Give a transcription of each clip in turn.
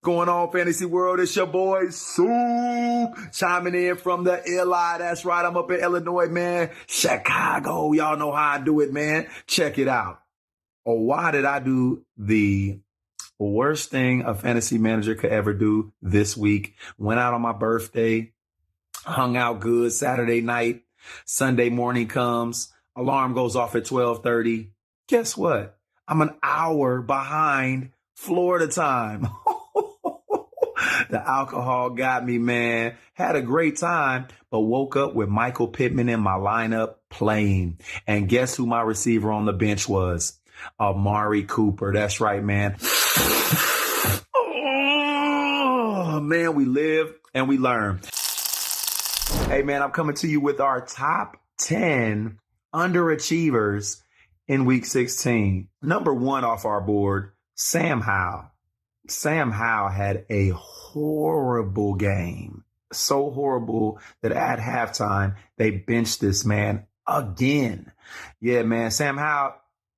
Going on, fantasy world? It's your boy Soup chiming in from the LI. That's right. I'm up in Illinois, man. Chicago. Y'all know how I do it, man. Check it out. Oh, why did I do the worst thing a fantasy manager could ever do this week? Went out on my birthday, hung out good Saturday night. Sunday morning comes. Alarm goes off at 12:30. Guess what? I'm an hour behind Florida time. The alcohol got me, man. Had a great time, but woke up with Michael Pittman in my lineup playing. And guess who my receiver on the bench was? Amari Cooper. That's right, man. Oh, man, we live and we learn. Hey, man, I'm coming to you with our top 10 underachievers in week 16. Number 1 off our board, Sam Howell. Sam Howell had a horrible game. So horrible that at halftime, they benched this man again. Yeah, man, Sam Howell,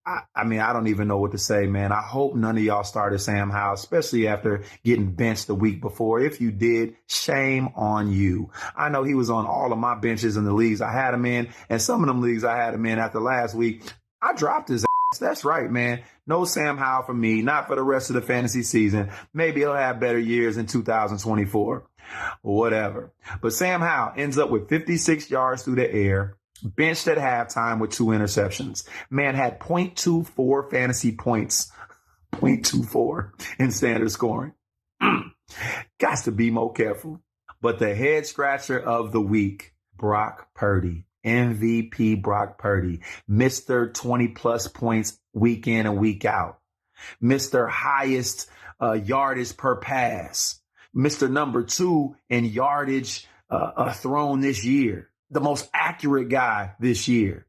I mean, I don't even know what to say, man. I hope none of y'all started Sam Howell, especially after getting benched the week before. If you did, shame on you. I know he was on all of my benches in the leagues I had him in, and some of them leagues I had him in after last week. I dropped his ass. That's right, man. No Sam Howell for me, not for the rest of the fantasy season. Maybe he'll have better years in 2024. Whatever. But Sam Howell ends up with 56 yards through the air, benched at halftime with 2 interceptions. Man had 0.24 fantasy points, 0.24 in standard scoring. Got to be more careful. But the head scratcher of the week, Brock Purdy. MVP Brock Purdy, Mr. 20 plus points week in and week out, Mr. highest yardage per pass, Mr. number 2 in yardage thrown this year, the most accurate guy this year,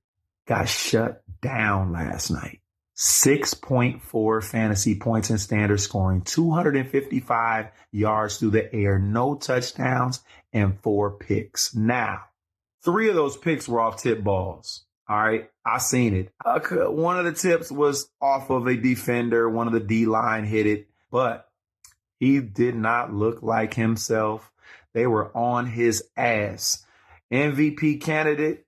got shut down last night. 6.4 fantasy points in standard scoring, 255 yards through the air, no touchdowns, and 4 picks. Now, 3 of those picks were off tip balls. All right. I seen it. One of the tips was off of a defender. One of the D-line hit it, but he did not look like himself. They were on his ass. MVP candidate,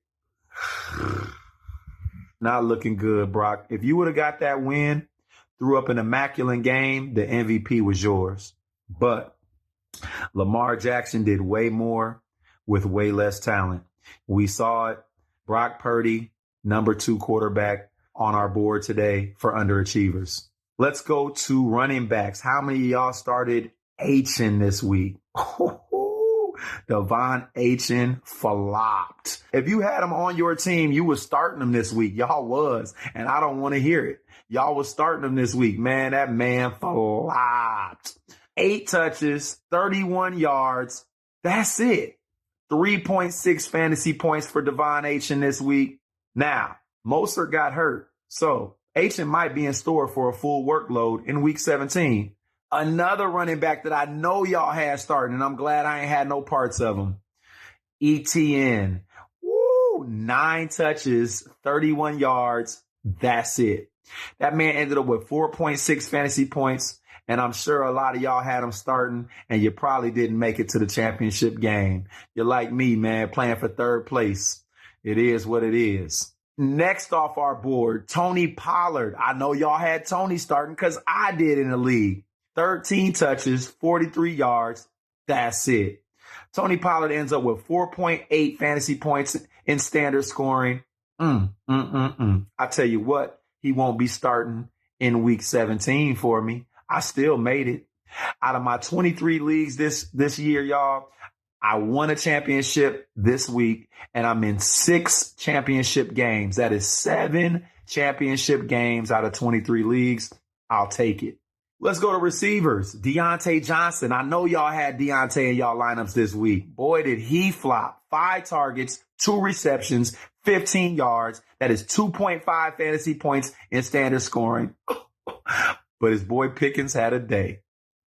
not looking good, Brock. If you would have got that win, threw up an immaculate game, the MVP was yours. But Lamar Jackson did way more with way less talent. We saw it. Brock Purdy, number 2 quarterback on our board today for underachievers. Let's go to running backs. How many of y'all started Achane this week? Devon Achane flopped. If you had him on your team, you was starting him this week. Y'all was, and I don't want to hear it. Y'all was starting him this week. Man, that man flopped. 8 touches, 31 yards. That's it. 3.6 fantasy points for Devon Achane this week. Now, Mostert got hurt, so Achane might be in store for a full workload in week 17. Another running back that I know y'all had starting, and I'm glad I ain't had no parts of him. Etienne. 9 touches, 31 yards. That's it. That man ended up with 4.6 fantasy points. And I'm sure a lot of y'all had him starting, and you probably didn't make it to the championship game. You're like me, man, playing for 3rd place. It is what it is. Next off our board, Tony Pollard. I know y'all had Tony starting because I did in the league. 13 touches, 43 yards. That's it. Tony Pollard ends up with 4.8 fantasy points in standard scoring. I tell you what, he won't be starting in week 17 for me. I still made it. Out of my 23 leagues this year, y'all, I won a championship this week, and I'm in 6 championship games. That is 7 championship games out of 23 leagues. I'll take it. Let's go to receivers. Diontae Johnson. I know y'all had Diontae in y'all lineups this week. Boy, did he flop. 5 targets, 2 receptions, 15 yards. That is 2.5 fantasy points in standard scoring. But his boy Pickens had a day.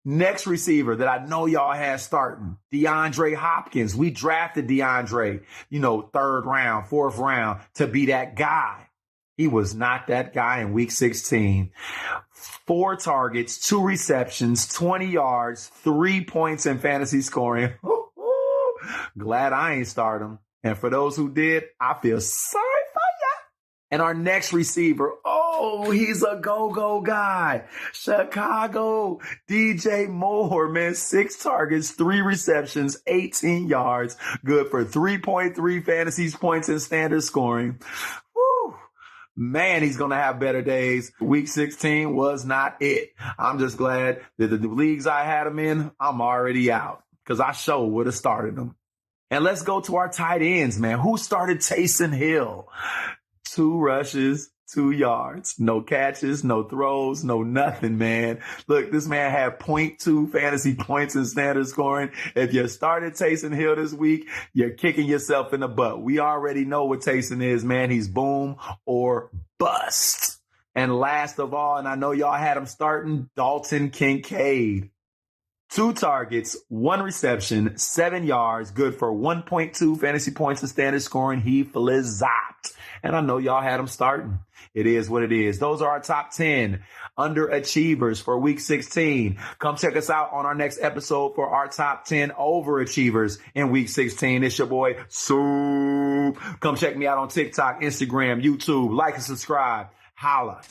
Next receiver that I know y'all had starting, DeAndre Hopkins. We drafted DeAndre, 3rd round, 4th round to be that guy. He was not that guy in week 16. 4 targets, 2 receptions, 20 yards, 3 points in fantasy scoring. Glad I ain't start him. And for those who did, I feel sorry for ya. And our next receiver, he's a go-go guy. Chicago, djmoore, man, 6 targets, 3 receptions, 18 yards, good for 3.3 fantasy points in standard scoring. Woo. Man, he's going to have better days. Week 16 was not it. I'm just glad that the leagues I had him in, I'm already out because I sure would have started him. And let's go to our tight ends, man. Who started Taysom Hill? 2 rushes, 2 yards, no catches, no throws, no nothing, man. Look, this man had 0.2 fantasy points in standard scoring. If you started Taysom Hill this week, you're kicking yourself in the butt. We already know what Taysom is, man. He's boom or bust. And last of all, and I know y'all had him starting, Dalton Kincaid. 2 targets, 1 reception, 7 yards, good for 1.2 fantasy points in standard scoring. He flizapped. And I know y'all had him starting. It is what it is. Those are our top 10 underachievers for week 16. Come check us out on our next episode for our top 10 overachievers in week 16. It's your boy, Soup. Come check me out on TikTok, Instagram, YouTube. Like and subscribe. Holla.